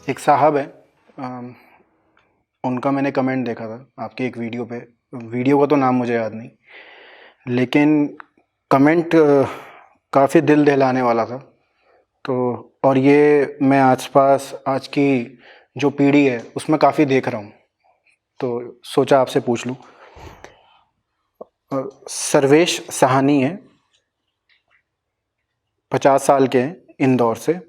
एक साहब हैं, उनका मैंने कमेंट देखा था आपकी एक वीडियो पे। वीडियो का तो नाम मुझे याद नहीं, लेकिन कमेंट काफ़ी दिल दहलाने वाला था। तो और ये मैं आसपास आज की जो पीढ़ी है उसमें काफ़ी देख रहा हूँ, तो सोचा आपसे पूछ लूँ। सर्वेश सहानी है, 50 साल के हैं, इंदौर से।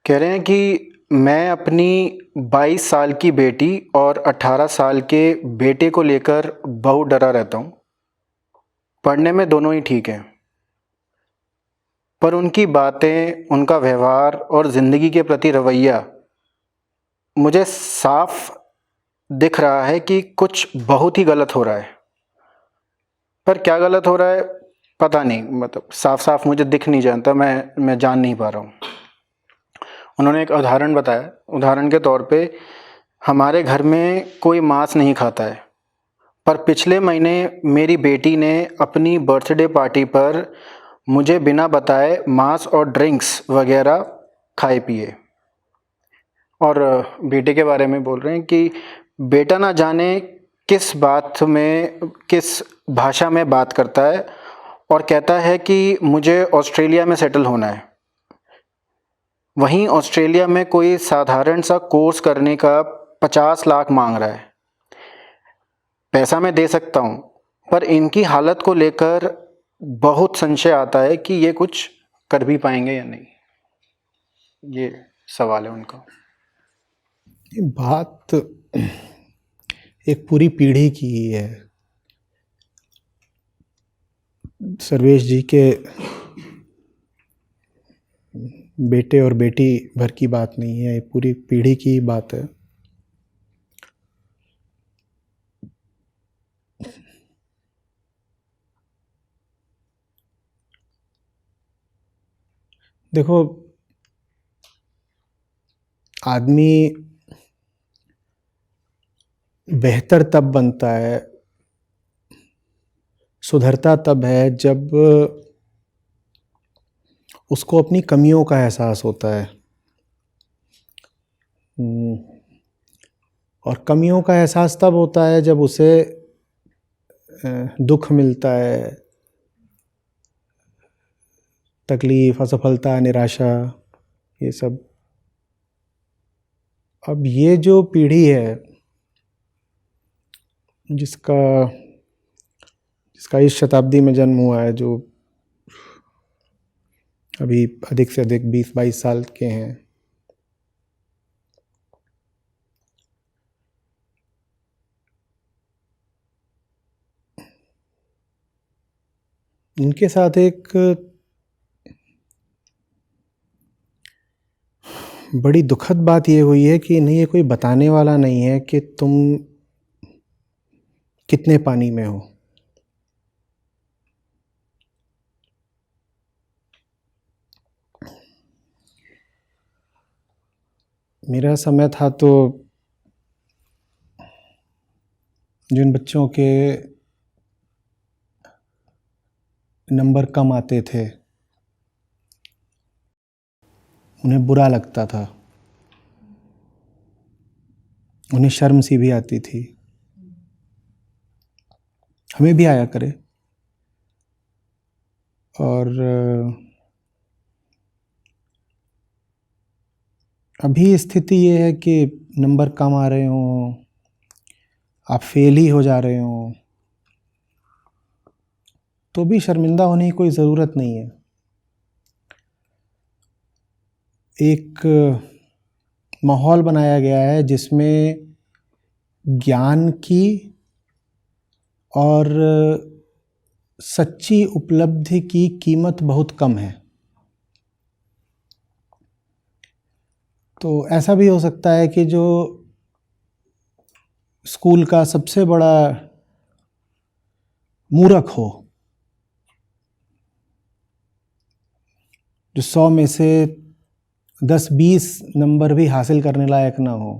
कह रहे हैं कि मैं अपनी 22 साल की बेटी और 18 साल के बेटे को लेकर बहुत डरा रहता हूँ। पढ़ने में दोनों ही ठीक हैं, पर उनकी बातें, उनका व्यवहार और ज़िंदगी के प्रति रवैया मुझे साफ दिख रहा है कि कुछ बहुत ही गलत हो रहा है। पर क्या गलत हो रहा है पता नहीं, मतलब साफ साफ मुझे दिख नहीं जानता, मैं जान नहीं पा रहा हूँ। उन्होंने एक उदाहरण बताया। उदाहरण के तौर पे, हमारे घर में कोई मांस नहीं खाता है, पर पिछले महीने मेरी बेटी ने अपनी बर्थडे पार्टी पर मुझे बिना बताए मांस और ड्रिंक्स वगैरह खाए पिए। और बेटे के बारे में बोल रहे हैं कि बेटा ना जाने किस बात में, किस भाषा में बात करता है और कहता है कि मुझे ऑस्ट्रेलिया में सेटल होना है। वहीं ऑस्ट्रेलिया में कोई साधारण सा कोर्स करने का 50 लाख मांग रहा है। पैसा मैं दे सकता हूँ, पर इनकी हालत को लेकर बहुत संशय आता है कि ये कुछ कर भी पाएंगे या नहीं। ये सवाल है उनका। ये बात एक पूरी पीढ़ी की ही है। सर्वेश जी के बेटे और बेटी भर की बात नहीं है, ये पूरी पीढ़ी की बात है। देखो, आदमी बेहतर तब बनता है, सुधरता तब है जब उसको अपनी कमियों का एहसास होता है। और कमियों का एहसास तब होता है जब उसे दुख मिलता है, तकलीफ, असफलता, निराशा, ये सब। अब ये जो पीढ़ी है जिसका इस शताब्दी में जन्म हुआ है, जो अभी अधिक से अधिक 20-22 साल के हैं, इनके साथ एक बड़ी दुखद बात ये हुई है कि इन्हें ये कोई बताने वाला नहीं है कि तुम कितने पानी में हो। मेरा समय था तो जिन बच्चों के नंबर कम आते थे उन्हें बुरा लगता था, उन्हें शर्म सी भी आती थी। हमें भी आया करे। और अभी स्थिति ये है कि नंबर कम आ रहे हों, आप फेल ही हो जा रहे हों, तो भी शर्मिंदा होने की कोई ज़रूरत नहीं है। एक माहौल बनाया गया है जिसमें ज्ञान की और सच्ची उपलब्धि की कीमत बहुत कम है। तो ऐसा भी हो सकता है कि जो स्कूल का सबसे बड़ा मूर्ख हो, जो 100 में से 10-20 नंबर भी हासिल करने लायक ना हो,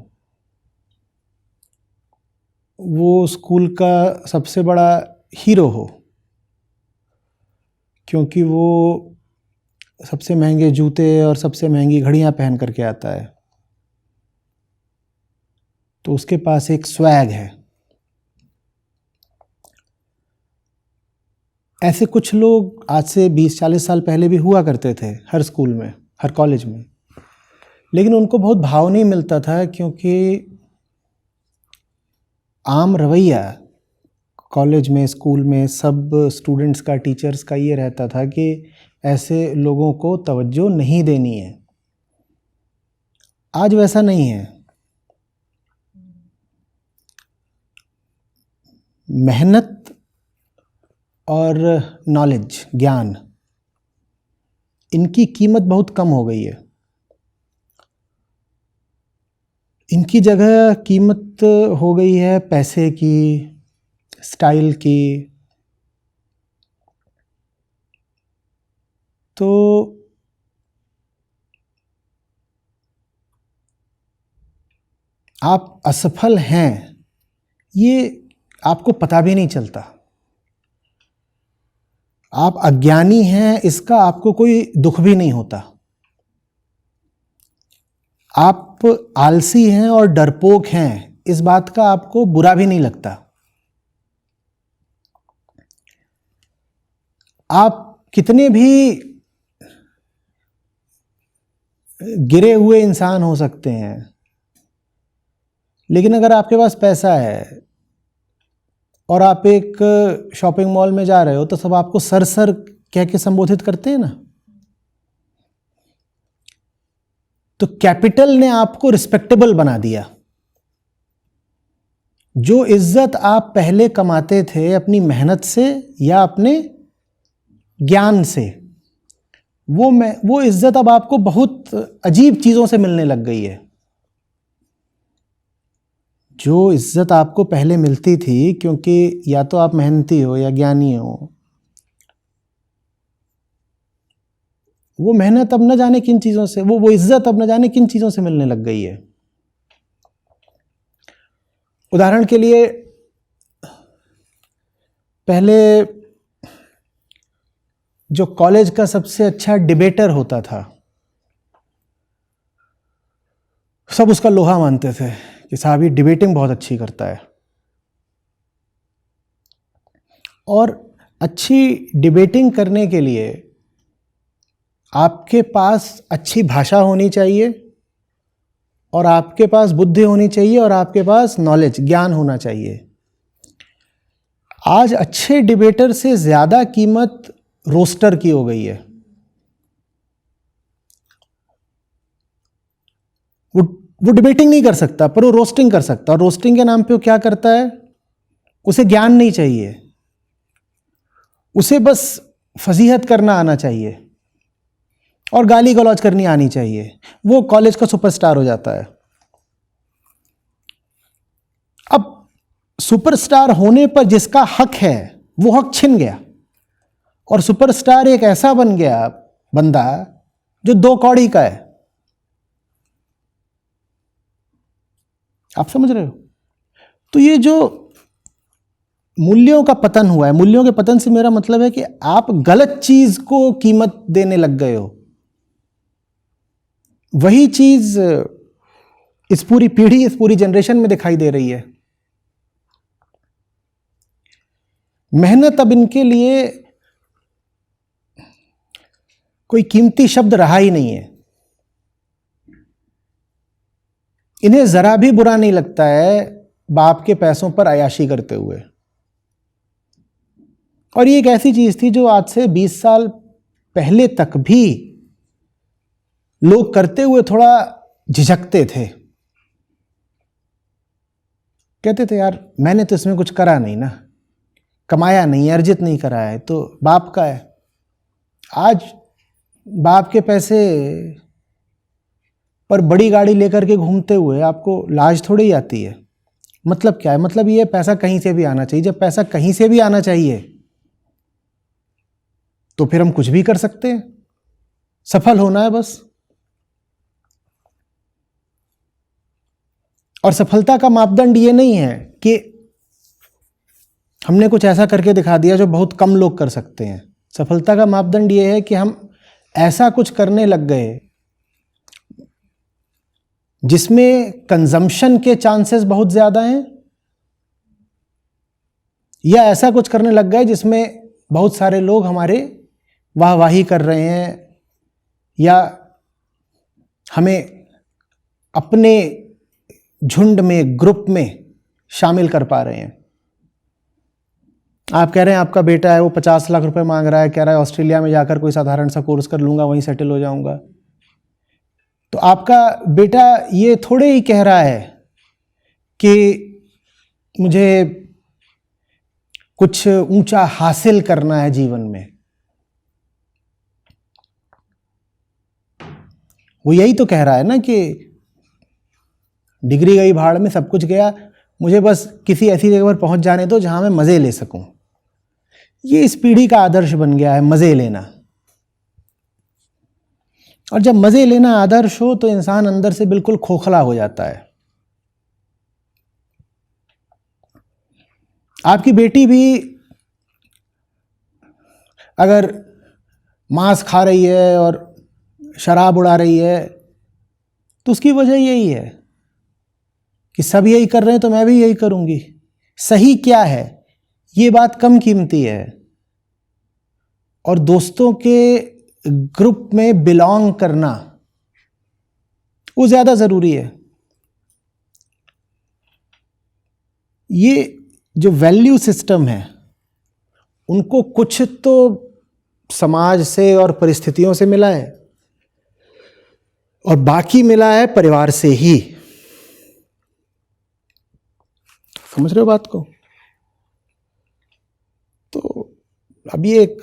वो स्कूल का सबसे बड़ा हीरो हो, क्योंकि वो सबसे महंगे जूते और सबसे महंगी घड़ियां पहन करके आता है, तो उसके पास एक स्वैग है। ऐसे कुछ लोग आज से 20-40 साल पहले भी हुआ करते थे हर स्कूल में, हर कॉलेज में, लेकिन उनको बहुत भाव नहीं मिलता था, क्योंकि आम रवैया कॉलेज में, स्कूल में सब स्टूडेंट्स का, टीचर्स का ये रहता था कि ऐसे लोगों को तवज्जो नहीं देनी है। आज वैसा नहीं है। मेहनत और नॉलेज, ज्ञान, इनकी कीमत बहुत कम हो गई है। इनकी जगह कीमत हो गई है पैसे की, स्टाइल की। तो आप असफल हैं ये आपको पता भी नहीं चलता। आप अज्ञानी हैं इसका आपको कोई दुख भी नहीं होता। आप आलसी हैं और डरपोक हैं इस बात का आपको बुरा भी नहीं लगता। आप कितने भी गिरे हुए इंसान हो सकते हैं, लेकिन अगर आपके पास पैसा है और आप एक शॉपिंग मॉल में जा रहे हो तो सब आपको सर सर कह के संबोधित करते हैं ना। तो कैपिटल ने आपको रिस्पेक्टेबल बना दिया। जो इज्जत आप पहले कमाते थे अपनी मेहनत से या अपने ज्ञान से, वो इज्जत अब आपको बहुत अजीब चीजों से मिलने लग गई है। जो इज्जत आपको पहले मिलती थी क्योंकि या तो आप मेहनती हो या ज्ञानी हो, वो मेहनत अब न जाने किन चीजों से, वो इज्जत अब न जाने किन चीजों से मिलने लग गई है। उदाहरण के लिए, पहले जो कॉलेज का सबसे अच्छा डिबेटर होता था, सब उसका लोहा मानते थे कि साहब ये डिबेटिंग बहुत अच्छी करता है। और अच्छी डिबेटिंग करने के लिए आपके पास अच्छी भाषा होनी चाहिए, और आपके पास बुद्धि होनी चाहिए, और आपके पास नॉलेज, ज्ञान होना चाहिए। आज अच्छे डिबेटर से ज्यादा कीमत रोस्टर की हो गई है। वो डिबेटिंग नहीं कर सकता पर वो रोस्टिंग कर सकता, और रोस्टिंग के नाम पे वो क्या करता है, उसे ज्ञान नहीं चाहिए, उसे बस फजीहत करना आना चाहिए और गाली गलौज करनी आनी चाहिए। वो कॉलेज का सुपरस्टार हो जाता है। अब सुपरस्टार होने पर जिसका हक है वो हक छिन गया, और सुपरस्टार एक ऐसा बन गया बंदा जो 2 कौड़ी का है। आप समझ रहे हो? तो ये जो मूल्यों का पतन हुआ है, मूल्यों के पतन से मेरा मतलब है कि आप गलत चीज को कीमत देने लग गए हो। वही चीज इस पूरी पीढ़ी, इस पूरी जनरेशन में दिखाई दे रही है। मेहनत अब इनके लिए कोई कीमती शब्द रहा ही नहीं है। इन्हें जरा भी बुरा नहीं लगता है बाप के पैसों पर अयाशी करते हुए। और ये एक ऐसी चीज थी जो आज से 20 साल पहले तक भी लोग करते हुए थोड़ा झिझकते थे। कहते थे यार मैंने तो इसमें कुछ करा नहीं ना, कमाया नहीं, अर्जित नहीं करा है, तो बाप का है। आज बाप के पैसे पर बड़ी गाड़ी लेकर के घूमते हुए आपको लाज थोड़ी ही आती है। मतलब क्या है? मतलब ये पैसा कहीं से भी आना चाहिए। जब पैसा कहीं से भी आना चाहिए तो फिर हम कुछ भी कर सकते हैं, सफल होना है बस। और सफलता का मापदंड ये नहीं है कि हमने कुछ ऐसा करके दिखा दिया जो बहुत कम लोग कर सकते हैं। सफलता का मापदंड ये है कि हम ऐसा कुछ करने लग गए जिसमें कंजम्पशन के चांसेस बहुत ज़्यादा हैं, या ऐसा कुछ करने लग गए जिसमें बहुत सारे लोग हमारे वाहवाही कर रहे हैं या हमें अपने झुंड में, ग्रुप में शामिल कर पा रहे हैं। आप कह रहे हैं आपका बेटा है, वो 50 लाख रुपए मांग रहा है, कह रहा है ऑस्ट्रेलिया में जाकर कोई साधारण सा कोर्स कर लूंगा, वहीं सेटल हो जाऊंगा। तो आपका बेटा ये थोड़े ही कह रहा है कि मुझे कुछ ऊंचा हासिल करना है जीवन में। वो यही तो कह रहा है ना कि डिग्री गई भाड़ में, सब कुछ गया, मुझे बस किसी ऐसी जगह पर पहुंच जाने दो जहां मैं मजे ले सकूं। ये इस पीढ़ी का आदर्श बन गया है, मजे लेना। और जब मजे लेना आदर्श हो तो इंसान अंदर से बिल्कुल खोखला हो जाता है। आपकी बेटी भी अगर मांस खा रही है और शराब उड़ा रही है तो उसकी वजह यही है कि सब यही कर रहे हैं तो मैं भी यही करूंगी। सही क्या है ये बात कम कीमती है, और दोस्तों के ग्रुप में बिलोंग करना वो ज्यादा जरूरी है। ये जो वैल्यू सिस्टम है उनको कुछ तो समाज से और परिस्थितियों से मिला है और बाकी मिला है परिवार से ही। समझ रहे हो बात को? तो अभी एक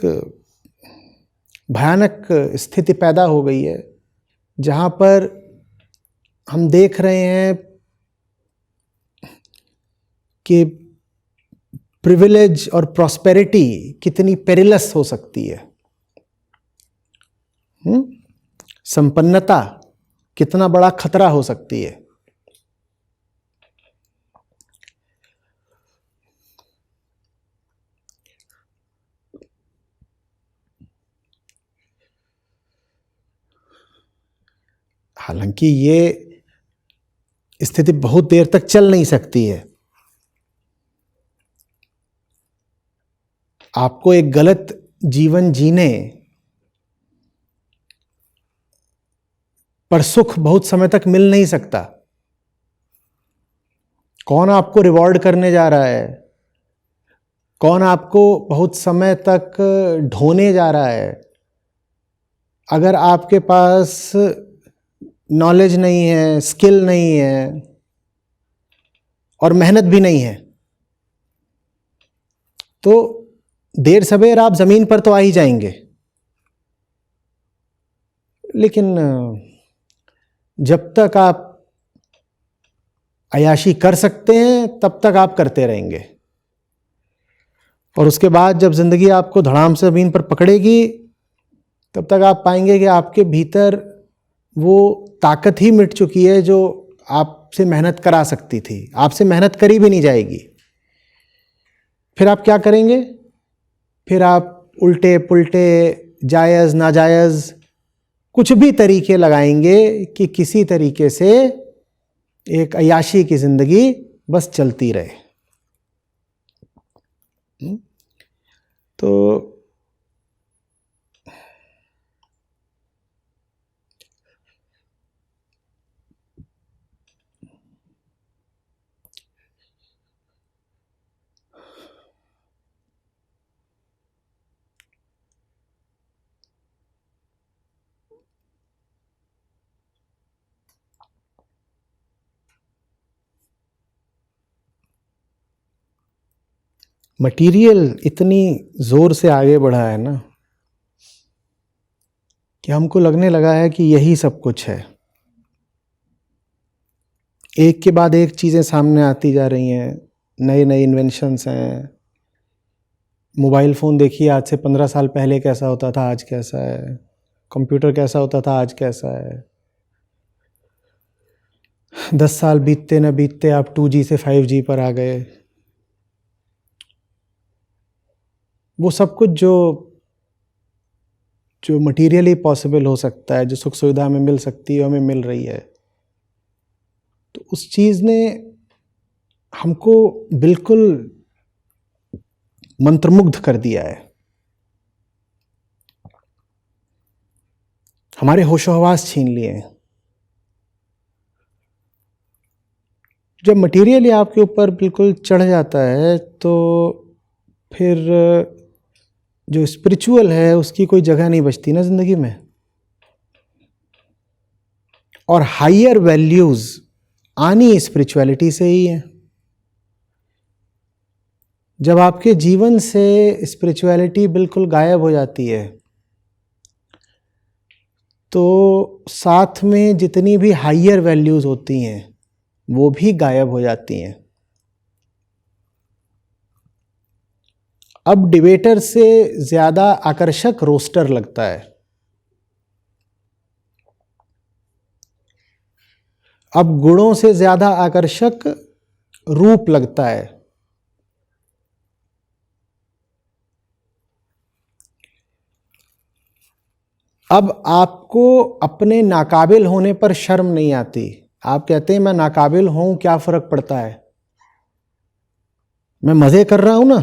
भयानक स्थिति पैदा हो गई है जहां पर हम देख रहे हैं कि प्रिविलेज और प्रॉस्पेरिटी कितनी पेरिलस हो सकती है। संपन्नता कितना बड़ा खतरा हो सकती है। हालांकि ये स्थिति बहुत देर तक चल नहीं सकती है। आपको एक गलत जीवन जीने पर सुख बहुत समय तक मिल नहीं सकता। कौन आपको रिवॉर्ड करने जा रहा है? कौन आपको बहुत समय तक ढोने जा रहा है? अगर आपके पास नॉलेज नहीं है, स्किल नहीं है और मेहनत भी नहीं है तो देर सवेर आप जमीन पर तो आ ही जाएंगे। लेकिन जब तक आप अय्याशी कर सकते हैं तब तक आप करते रहेंगे, और उसके बाद जब जिंदगी आपको धड़ाम से जमीन पर पकड़ेगी तब तक आप पाएंगे कि आपके भीतर वो ताकत ही मिट चुकी है जो आपसे मेहनत करा सकती थी। आपसे मेहनत करी भी नहीं जाएगी। फिर आप क्या करेंगे? फिर आप उल्टे पुल्टे, जायज़ नाजायज़ कुछ भी तरीके लगाएंगे कि किसी तरीके से एक अय्याशी की जिंदगी बस चलती रहे। तो मटीरियल इतनी जोर से आगे बढ़ा है ना कि हमको लगने लगा है कि यही सब कुछ है। एक के बाद एक चीज़ें सामने आती जा रही हैं, नए नए इन्वेंशंस हैं। मोबाइल फ़ोन देखिए, आज से 15 साल पहले कैसा होता था, आज कैसा है। कंप्यूटर कैसा होता था, आज कैसा है। 10 साल बीतते न बीतते आप 2G से 5G पर आ गए। वो सब कुछ जो जो मटीरियली पॉसिबल हो सकता है, जो सुख सुविधा हमें मिल सकती है, हमें मिल रही है, तो उस चीज़ ने हमको बिल्कुल मंत्रमुग्ध कर दिया है। हमारे होशो हवास छीन लिए हैं। जब मटीरियल आपके ऊपर बिल्कुल चढ़ जाता है तो फिर जो स्पिरिचुअल है उसकी कोई जगह नहीं बचती ना जिंदगी में। और हायर वैल्यूज आनी स्पिरिचुअलिटी से ही है। जब आपके जीवन से स्पिरिचुअलिटी बिल्कुल गायब हो जाती है तो साथ में जितनी भी हायर वैल्यूज होती हैं वो भी गायब हो जाती हैं। अब डिबेटर से ज्यादा आकर्षक रोस्टर लगता है। अब गुणों से ज्यादा आकर्षक रूप लगता है। अब आपको अपने नाकाबिल होने पर शर्म नहीं आती। आप कहते हैं मैं नाकाबिल हूं, क्या फर्क पड़ता है, मैं मजे कर रहा हूं ना।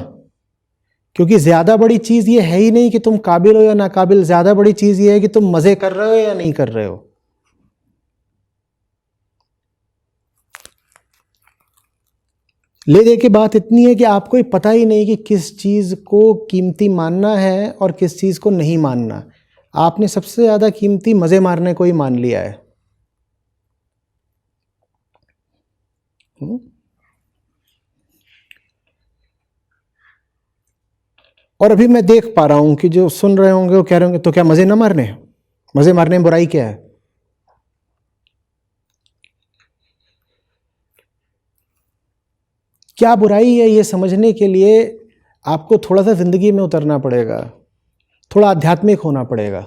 क्योंकि ज्यादा बड़ी चीज ये है ही नहीं कि तुम काबिल हो या नाकाबिल, ज्यादा बड़ी चीज ये है कि तुम मजे कर रहे हो या नहीं कर रहे हो। ले दे की बात इतनी है कि आपको पता ही नहीं कि किस चीज को कीमती मानना है और किस चीज को नहीं मानना। आपने सबसे ज्यादा कीमती मजे मारने को ही मान लिया है। और अभी मैं देख पा रहा हूं कि जो सुन रहे होंगे वो कह रहे होंगे तो क्या मजे ना मारने, मजे मारने में बुराई क्या है। क्या बुराई है ये समझने के लिए आपको थोड़ा सा जिंदगी में उतरना पड़ेगा, थोड़ा आध्यात्मिक होना पड़ेगा।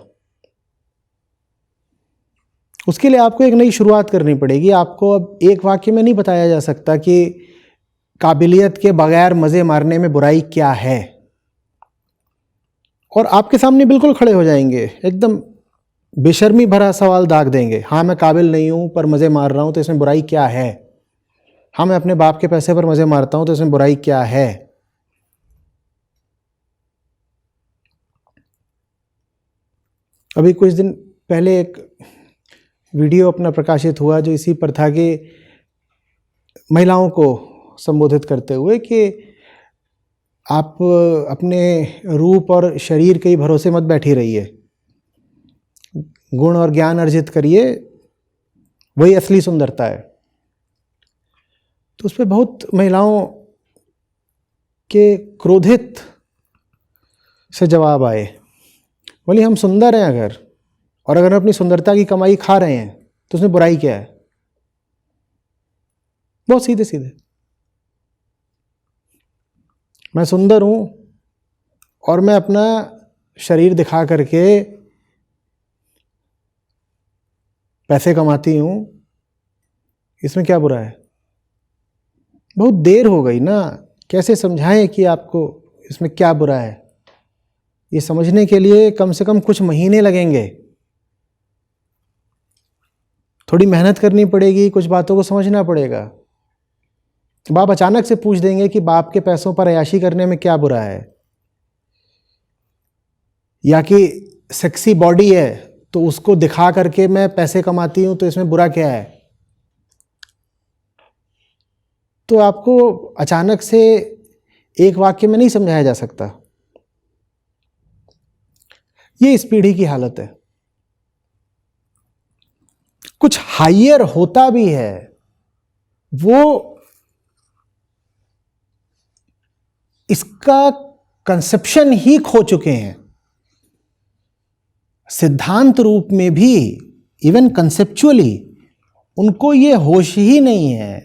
उसके लिए आपको एक नई शुरुआत करनी पड़ेगी। आपको अब एक वाक्य में नहीं बताया जा सकता कि काबिलियत के बगैर मजे मारने में बुराई क्या है। और आपके सामने बिल्कुल खड़े हो जाएंगे, एकदम बेशर्मी भरा सवाल दाग देंगे। हाँ मैं काबिल नहीं हूं पर मजे मार रहा हूं तो इसमें बुराई क्या है। हाँ मैं अपने बाप के पैसे पर मजे मारता हूं तो इसमें बुराई क्या है। अभी कुछ दिन पहले एक वीडियो अपना प्रकाशित हुआ जो इसी पर था कि महिलाओं को संबोधित करते हुए कि आप अपने रूप और शरीर के ही भरोसे मत बैठी रहिए, गुण और ज्ञान अर्जित करिए, वही असली सुंदरता है। तो उस पर बहुत महिलाओं के क्रोधित से जवाब आए। बोली हम सुंदर हैं अगर, और अगर अपनी सुंदरता की कमाई खा रहे हैं तो उसमें बुराई क्या है। बहुत सीधे सीधे, मैं सुंदर हूं और मैं अपना शरीर दिखा करके पैसे कमाती हूं, इसमें क्या बुरा है। बहुत देर हो गई ना, कैसे समझाएं कि आपको इसमें क्या बुरा है। ये समझने के लिए कम से कम कुछ महीने लगेंगे, थोड़ी मेहनत करनी पड़ेगी, कुछ बातों को समझना पड़ेगा। बाप अचानक से पूछ देंगे कि बाप के पैसों पर अयाशी करने में क्या बुरा है, या कि सेक्सी बॉडी है तो उसको दिखा करके मैं पैसे कमाती हूं तो इसमें बुरा क्या है। तो आपको अचानक से एक वाक्य में नहीं समझाया जा सकता। ये इस पीढ़ी की हालत है। कुछ हायर होता भी है, वो इसका कंसेप्शन ही खो चुके हैं। सिद्धांत रूप में भी, इवन कंसेप्चुअली उनको ये होश ही नहीं है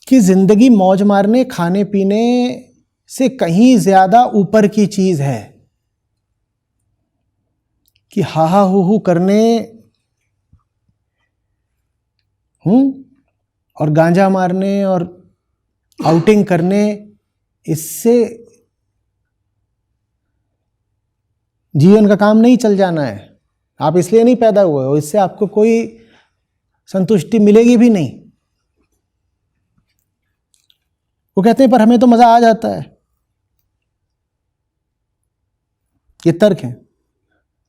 कि जिंदगी मौज मारने खाने पीने से कहीं ज्यादा ऊपर की चीज है। कि हा हा हु करने और गांजा मारने और आउटिंग करने, इससे जीवन का काम नहीं चल जाना है, आप इसलिए नहीं पैदा हुए हो, इससे आपको कोई संतुष्टि मिलेगी भी नहीं। वो कहते हैं पर हमें तो मजा आ जाता है। ये तर्क है।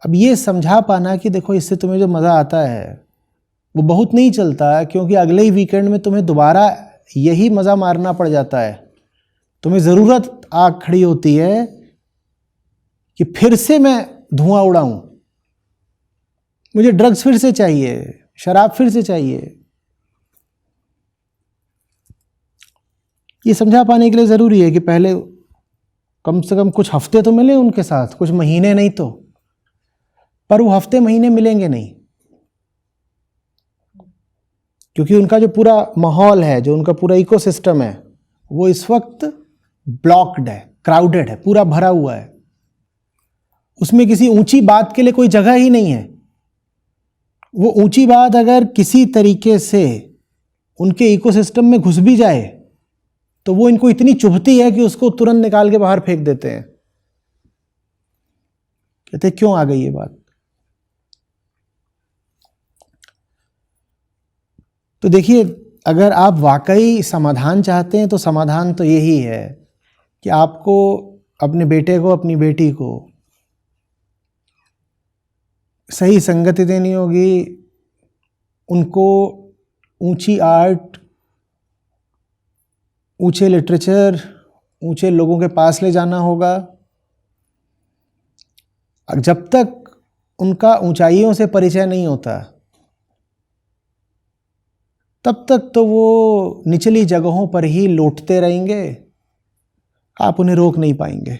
अब ये समझा पाना कि देखो इससे तुम्हें जो मजा आता है वो बहुत नहीं चलता, क्योंकि अगले ही वीकेंड में तुम्हें दोबारा यही मजा मारना पड़ जाता है। तुम्हें जरूरत आ खड़ी होती है कि फिर से मैं धुआं उड़ाऊं, मुझे ड्रग्स फिर से चाहिए, शराब फिर से चाहिए। ये समझा पाने के लिए जरूरी है कि पहले कम से कम कुछ हफ्ते तो मिले उनके साथ, कुछ महीने नहीं तो, पर वो हफ्ते महीने मिलेंगे नहीं, क्योंकि उनका जो पूरा माहौल है, जो उनका पूरा इकोसिस्टम है, वो इस वक्त ब्लॉक्ड है, क्राउडेड है, पूरा भरा हुआ है। उसमें किसी ऊंची बात के लिए कोई जगह ही नहीं है। वो ऊंची बात अगर किसी तरीके से उनके इकोसिस्टम में घुस भी जाए तो वो इनको इतनी चुभती है कि उसको तुरंत निकाल के बाहर फेंक देते हैं। कहते क्यों आ गई ये बात? तो देखिए, अगर आप वाकई समाधान चाहते हैं तो समाधान तो यही है कि आपको अपने बेटे को, अपनी बेटी को सही संगति देनी होगी, उनको ऊंची आर्ट, ऊंचे लिटरेचर, ऊंचे लोगों के पास ले जाना होगा। जब तक उनका ऊंचाइयों से परिचय नहीं होता तब तक तो वो निचली जगहों पर ही लौटते रहेंगे, आप उन्हें रोक नहीं पाएंगे।